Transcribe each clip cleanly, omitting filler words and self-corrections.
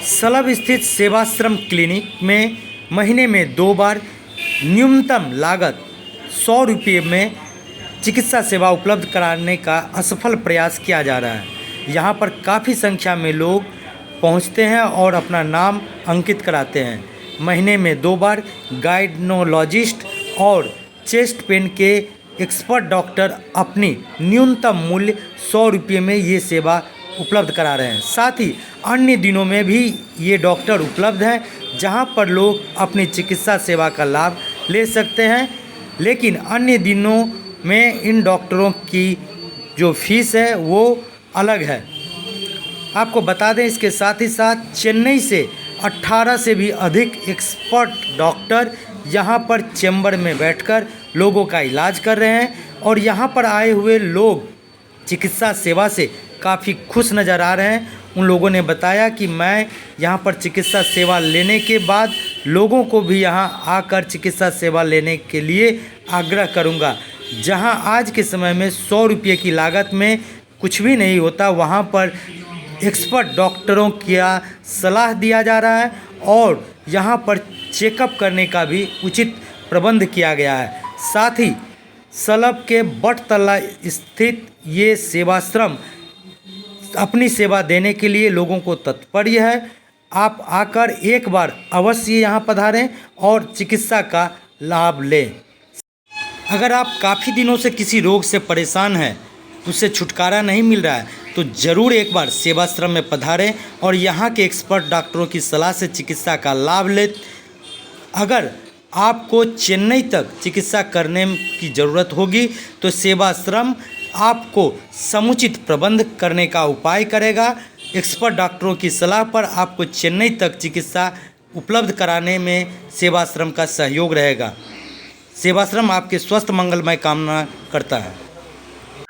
Slub स्थित Sevashram clinic में महीने में 2 बार न्यूनतम लागत 100 रुपये में चिकित्सा सेवा उपलब्ध कराने का असफल प्रयास किया जा रहा है। यहाँ पर काफ़ी संख्या में लोग पहुँचते हैं और अपना नाम अंकित कराते हैं। महीने में 2 बार गाइनोलॉजिस्ट और चेस्ट पेन के एक्सपर्ट डॉक्टर अपनी न्यूनतम मूल्य 100 रुपये में ये सेवा उपलब्ध करा रहे हैं। साथ ही अन्य दिनों में भी ये डॉक्टर उपलब्ध हैं जहां पर लोग अपनी चिकित्सा सेवा का लाभ ले सकते हैं, लेकिन अन्य दिनों में इन डॉक्टरों की जो फीस है वो अलग है। आपको बता दें, इसके साथ ही साथ चेन्नई से 18 से भी अधिक एक्सपर्ट डॉक्टर यहाँ पर चैम्बर में बैठकर लोगों का इलाज कर रहे हैं और यहाँ पर आए हुए लोग चिकित्सा सेवा से काफ़ी खुश नज़र आ रहे हैं। उन लोगों ने बताया कि मैं यहाँ पर चिकित्सा सेवा लेने के बाद लोगों को भी यहाँ आकर चिकित्सा सेवा लेने के लिए आग्रह करूँगा। जहाँ आज के समय में 100 रुपये की लागत में कुछ भी नहीं होता, वहाँ पर एक्सपर्ट डॉक्टरों का सलाह दिया जा रहा है और यहाँ पर चेकअप करने का भी उचित प्रबंध किया गया है। साथ ही सलब के बटतला स्थित ये सेवाश्रम अपनी सेवा देने के लिए लोगों को तत्पर है। आप आकर एक बार अवश्य यहाँ पधारें और चिकित्सा का लाभ लें। अगर आप काफ़ी दिनों से किसी रोग से परेशान हैं, उससे छुटकारा नहीं मिल रहा है, तो ज़रूर एक बार सेवाश्रम में पधारें और यहाँ के एक्सपर्ट डॉक्टरों की सलाह से चिकित्सा का लाभ लें। अगर आपको चेन्नई तक चिकित्सा करने की ज़रूरत होगी तो सेवाश्रम आपको समुचित प्रबंध करने का उपाय करेगा। एक्सपर्ट डॉक्टरों की सलाह पर आपको चेन्नई तक चिकित्सा उपलब्ध कराने में सेवाश्रम का सहयोग रहेगा। सेवाश्रम आपके स्वस्थ मंगलमय कामना करता है।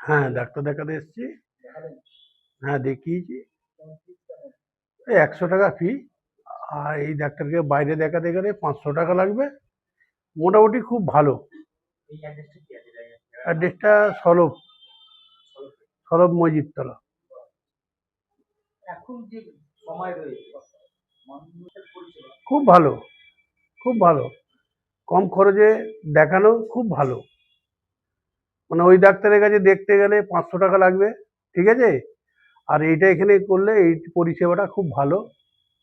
হ্যাঁ, ডাক্তার দেখাতে এসেছি। হ্যাঁ, দেখিয়েছি। এই ১০০ টাকা ফি। আর এই ডাক্তারকে বাইরে দেখাতে গেলে ৫০০ টাকা লাগবে। মোটামুটি খুব ভালো। অ্যাড্রেসটা সরব মজিদতলা। খুব ভালো, খুব ভালো। কম খরচে দেখানো খুব ভালো। মানে ওই ডাক্তারের কাছে দেখতে গেলে ৫০০ টাকা লাগবে, ঠিক আছে? আর এইটা এখানে করলে এই পরিষেবাটা খুব ভালো,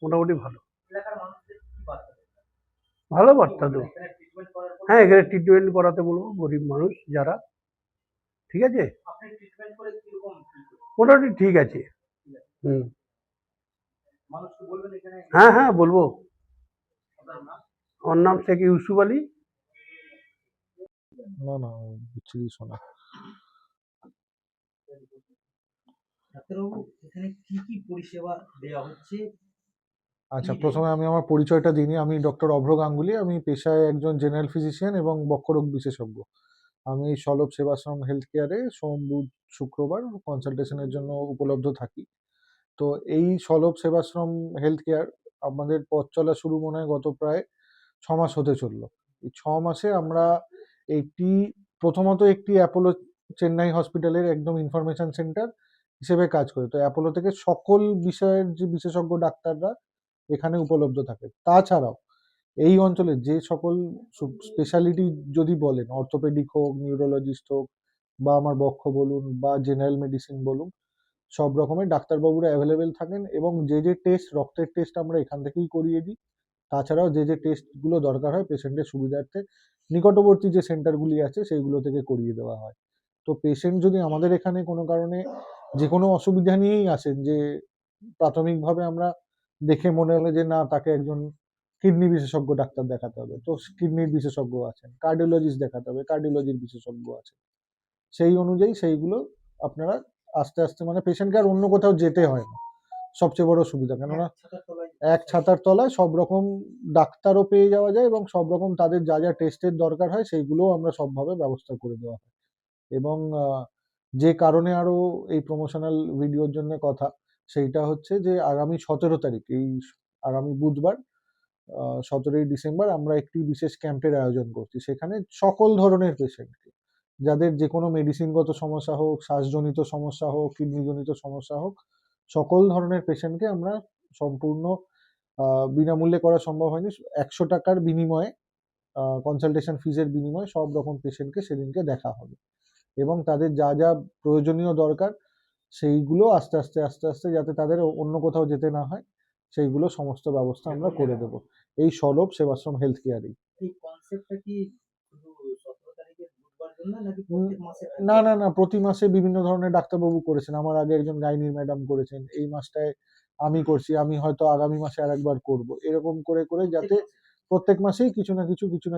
মোটামুটি ভালো। ভালো বার্তা তো। হ্যাঁ, এখানে ট্রিটমেন্ট করাতে বলবো গরিব মানুষ যারা, ঠিক আছে? মোটামুটি ঠিক আছে। হুম। হ্যাঁ, হ্যাঁ, বলবো। আমার নাম শেখ ইউসুফ আলী। না না বিচ্ছিরি শোনা। ডাক্তারবাবু, এখানে কি কি পরিষেবা দেওয়া হচ্ছে? আচ্ছা, প্রথমে আমি আমার পরিচয়টা দিই নিই। আমি ডক্টর অভ্র গাঙ্গুলি। আমি পেশায় একজন জেনারেল ফিজিশিয়ান এবং বক্ষরোগ বিশেষজ্ঞ। আমি সলভ সেবাশ্রম হেলথ কেয়ারে সোম, বুধ, শুক্রবার কনসালটেশনের জন্য উপলব্ধ থাকি। তো এই সলভ সেবাশ্রম হেলথ কেয়ার আমাদের পথ চলা শুরু মনে হয় গত প্রায় 6 মাস হতে চললো। এই 6 মাসে আমরা প্রথমত একটি অ্যাপোলো চেন্নাই হসপিটালের একদম ইনফরমেশন সেন্টার হিসেবে কাজ করি। তো অ্যাপোলো থেকে সকল বিষয়ের যে বিশেষজ্ঞ ডাক্তাররা এখানে উপলব্ধ থাকে। তাছাড়াও এই অঞ্চলের যে সকল স্পেশালিটি যদি বলেন, অর্থোপেডিক হোক, নিউরোলজিস্ট হোক, বা আমার বক্ষ বলুন বা জেনারেল মেডিসিন বলুন, সব রকমের ডাক্তারবাবুরা অ্যাভেলেবেল থাকেন এবং যে টেস্ট, রক্তের টেস্ট আমরা এখান থেকেই করিয়ে দিই। তাছাড়াও যে টেস্টগুলো দরকার হয় পেশেন্টের সুবিধার্থে নিকটবর্তী যে সেন্টারগুলি আছে সেইগুলো থেকে করিয়ে দেওয়া হয়। তো পেশেন্ট যদি আমাদের এখানে কোনো কারণে যে কোনো অসুবিধা নিয়েই আসেন, যে প্রাথমিকভাবে আমরা দেখে মনে হলো যে না, তাকে একজন কিডনি বিশেষজ্ঞ ডাক্তার দেখাতে হবে, তো কিডনির বিশেষজ্ঞ আছেন। কার্ডিওলজিস্ট দেখাতে হবে, কার্ডিওলজির বিশেষজ্ঞ আছে। সেই অনুযায়ী সেইগুলো আপনারা আস্তে আস্তে, মানে পেশেন্টকে আর অন্য কোথাও যেতে হয় না। সবচেয়ে বড় সুবিধা, কেননা এক ছাতার তলায় সব রকম ডাক্তারও পেয়ে যাওয়া যায় এবং সব রকম তাদের যা যা টেস্টের দরকার হয় সেইগুলোও আমরা সবভাবে ব্যবস্থা করে দেওয়া হয়। এবং যে কারণে আরো এই প্রমোশনাল ভিডিওর জন্য কথা, সেইটা হচ্ছে যে আগামী 17 তারিখ, এই আগামী বুধবার 17ই ডিসেম্বর আমরা একটি বিশেষ ক্যাম্পের আয়োজন করছি। সেখানে সকল ধরনের পেশেন্টকে, যাদের যে কোনো মেডিসিনগত সমস্যা হোক, শ্বাসজনিত সমস্যা হোক, কিডনিজনিত সমস্যা হোক, সকল ধরনের পেশেন্টকে আমরা সম্পূর্ণ বিনামূল্যে করা সম্ভব হয়নি। 100 টাকার বিনিময়ে কনসালটেশন ফিজের বিনিময়ে সব রকম পেশেন্টকে সেদিনকে দেখা হবে এবং তাদের যা যা প্রয়োজনীয় দরকার সেইগুলো আস্তে আস্তে আস্তে আস্তে যাতে তাদের অন্য কোথাও যেতে না হয় সেইগুলো সমস্ত ব্যবস্থা আমরা করে দেব এই সলভ সেবাশ্রম হেলথ কেয়ারেই। এই কনসেপ্টটা কি শুধু 17 তারিখে বুধবার জন্য নাকি উম, প্রত্যেক মাসে না না না, প্রতি মাসে বিভিন্ন ধরনের ডাক্তারবাবু করেছেন। আমার আগে একজন গাইনির ম্যাডাম করেছেন, এই মাসটায় আমি করছি, আমি হয়তো আগামী মাসে আরেকবার করব, এরকম করে করে যাতে প্রত্যেক মাসেই কিছু না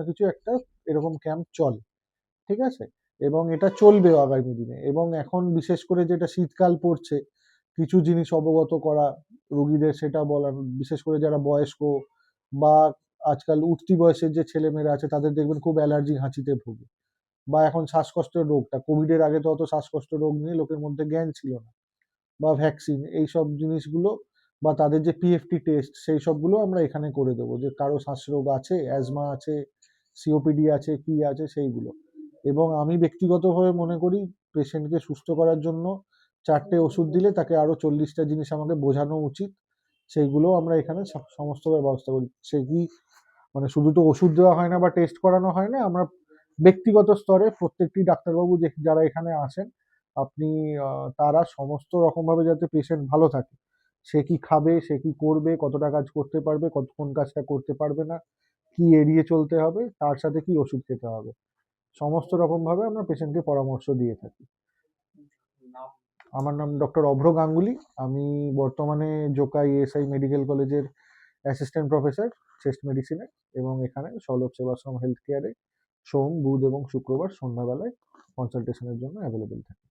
কিছু একটা এরকম ক্যাম্প চলে, ঠিক আছে? এবং এটা চলবেও আগামী দিনে। এবং এখন বিশেষ করে যেটা শীতকাল পড়ছে, কিছু জিনিস অবগত করা রোগীদের, সেটা বলা, বিশেষ করে যারা বয়স্ক বা আজকাল উঠতি বয়সের যে ছেলেমেয়েরা আছে তাদের দেখবেন খুব অ্যালার্জি হাঁচিতে ভোগে, বা এখন শ্বাসকষ্টের রোগটা, কোভিডের আগে তো অত শ্বাসকষ্ট রোগ নিয়ে লোকের মধ্যে জ্ঞান ছিল না, বা ভ্যাকসিন, এইসব জিনিসগুলো বা তাদের যে পিএফটি টেস্ট সেই সবগুলো আমরা এখানে করে দেবো, যে কারো শ্বাসরোগ আছে, অ্যাজমা আছে, সিওপিডি আছে, কি আছে সেইগুলো। এবং আমি ব্যক্তিগতভাবে মনে করি পেশেন্টকে সুস্থ করার জন্য 4টে ওষুধ দিলে তাকে আরো 40টা জিনিস আমাকে বোঝানো উচিত, সেইগুলো আমরা এখানে সমস্ত ব্যবস্থা করি। সে কি মানে শুধু তো ওষুধ দেওয়া হয় না বা টেস্ট করানো হয় না, আমরা ব্যক্তিগত স্তরে প্রত্যেকটি ডাক্তারবাবু যারা এখানে আসেন, আপনি তারা সমস্ত রকমভাবে যাতে পেশেন্ট ভালো থাকে, সে কি খাবে, সে কি করবে, কতটা কাজ করতে পারবে, কোন কাজটা করতে পারবে না, কি এড়িয়ে চলতে হবে, তার সাথে কি ওষুধ খেতে হবে, সমস্ত রকমভাবে আমরা পেশেন্টকে পরামর্শ দিয়ে থাকি। নাম? আমার নাম ডক্টর অভ্র গাঙ্গুলি। আমি বর্তমানে জোকা ইএসআই মেডিকেল কলেজের অ্যাসিস্ট্যান্ট প্রফেসর চেস্ট মেডিসিনে, এবং এখানে সলভ সেবাশ্রম হেলথ কেয়ারে সোম, বুধ এবং শুক্রবার সন্ধ্যাবেলায় কনসালটেশনের জন্য অ্যাভেলেবেল থাকি।